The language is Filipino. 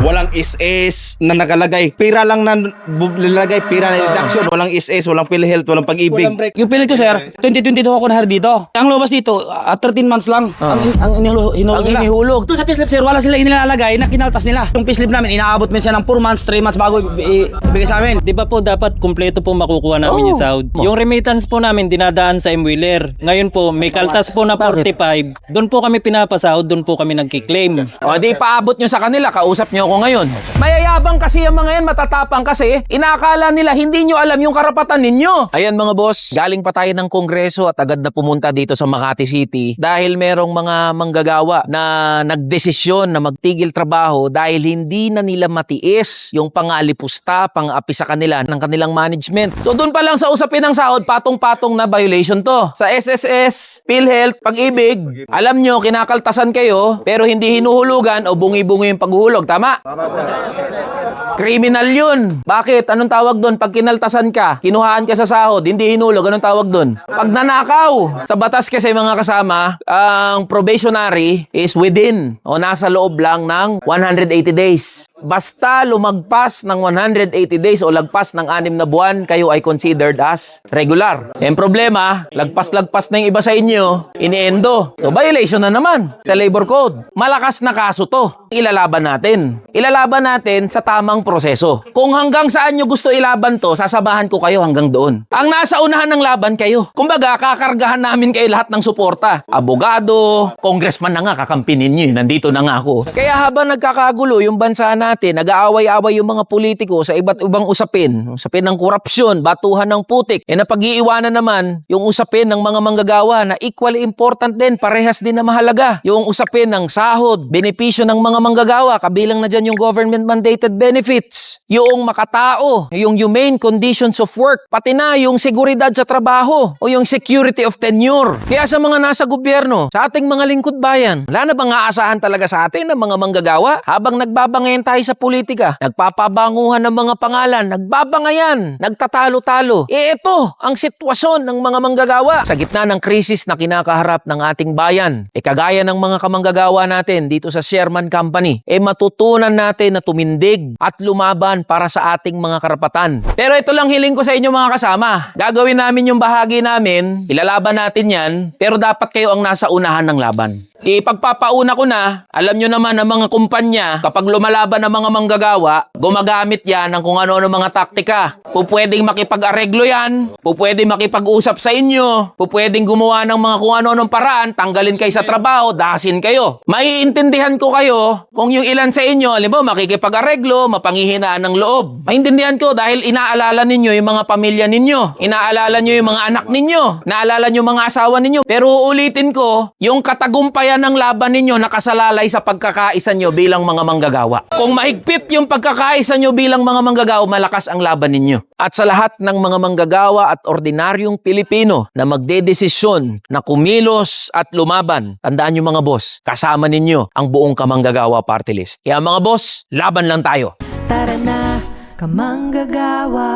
Walang SS na nakalagay. Pira lang na nilalagay, pira na deduction. Walang SS, walang PhilHealth, walang pag-ibig. Yung PhilHealth ko, sir, 2022 ako na-hire dito. Ang lumabas dito, 13 months lang. Ang hinulog nila. Doon sa payslip, sir, wala sila inilalagay na kinaltas nila. Yung payslip namin, inaabot mo siya ng 4 months, 3 months bago ibigay sa amin. Di ba po dapat kumpleto po makukuha namin yung sahod? Yung remittance po namin dinadaan sa M-Wheeler. Ngayon po, may kaltas po na 45. Doon po kami pinapasahod, doon po kami nagkiklaim. O di paabot nyo sa kanila, kausap nyo ako ngayon. Mayayabang kasi ang mga yan, matatapang kasi. Inakala nila hindi nyo alam yung karapatan ninyo. Ayan mga boss, galing pa tayo ng Kongreso at agad na pumunta dito sa Makati City dahil merong mga manggagawa na nagdesisyon na magtigil trabaho dahil hindi na nila matiis yung pangalipusta, pang-api sa kanila ng kanilang management. So doon pa lang sa usapin ng sahod, patong-patong na violation to. Sa SSS, PhilHealth, Pag-ibig, alam nyo, kinakaltasan kayo pero hindi hinuhulugan o bungi-bungi yung paghuhulog. Tama? Criminal yun. Bakit? Anong tawag doon? Pag kinaltasan ka, kinuhaan ka sa sahod, hindi hinulog, anong tawag doon? Pag nanakaw. Sa batas kasi mga kasama, ang probationary is within o nasa loob lang ng 180 days. Basta lumagpas ng 180 days o lagpas ng 6 na buwan, kayo ay considered as regular. Yung problema, lagpas-lagpas na yung iba sa inyo, iniendo. So violation na naman sa labor code. Malakas na kaso to. Ilalaban natin. Ilalaban natin sa tamang proseso. Kung hanggang saan nyo gusto ilaban to, sasabahan ko kayo hanggang doon. Ang nasa unahan ng laban kayo. Kumbaga, kakargahan namin kayo lahat ng suporta. Abogado, congressman na nga, kakampinin nyo. Nandito na nga ako. Kaya habang nagkakagulo yung bansa natin, nag-aaway-away yung mga politiko sa iba't ibang usapin. Usapin ng korupsyon, batuhan ng putik. Napag-iiwanan naman yung usapin ng mga manggagawa na equally important din, parehas din na mahalaga. Yung usapin ng sahod, benepisyo ng mga manggagawa, kabilang na dyan yung government-mandated benefits, yung makatao, yung humane conditions of work, pati na yung seguridad sa trabaho o yung security of tenure. Kaya sa mga nasa gobyerno, sa ating mga lingkod bayan, wala na bang aasahan talaga sa atin ng mga manggagawa habang nagbabangayan tayo sa politika, nagpapabanguhan ng mga pangalan, nagbabangayan, nagtatalo-talo. Ito ang sitwasyon ng mga manggagawa sa gitna ng krisis na kinakaharap ng ating bayan. Kagaya ng mga kamanggagawa natin dito sa Sherman Company, matutunan natin na tumindig at lumaban para sa ating mga karapatan. Pero ito lang hiling ko sa inyo mga kasama. Gagawin namin yung bahagi namin, ilalaban natin yan, pero dapat kayo ang nasa unahan ng laban. Ipagpapauna ko na, alam nyo naman ang mga kumpanya, kapag lumalaban ng mga manggagawa, gumagamit yan ng kung ano-ano mga taktika. Pupwedeng makipag-areglo yan, pupwedeng makipag-usap sa inyo, pupwedeng gumawa ng mga kung ano-anong paraan, tanggalin kayo sa trabaho, dasin kayo. Maiintindihan ko kayo kung yung ilan sa inyo, halimbawa makikipag-areglo, mapanghihinaan ng loob. Maintindihan ko dahil inaalala ninyo yung mga pamilya ninyo, inaalala nyo yung mga anak ninyo, naalala nyo mga asawa ninyo. Pero uulitin ko, yung katagumpayan ng laban ninyo nakasalalay sa pagkakaisa nyo bilang mga manggagawa. Kung mahigpit yung pagkakaisa nyo bilang mga manggagawa, malakas ang laban ninyo. At sa lahat ng mga manggagawa at ordinaryong Pilipino na magdedesisyon na kumilos at lumaban, tandaan nyo mga boss, kasama ninyo ang buong Kamanggagawa Party List. Kaya mga boss, laban lang tayo. Tara na, kamanggagawa.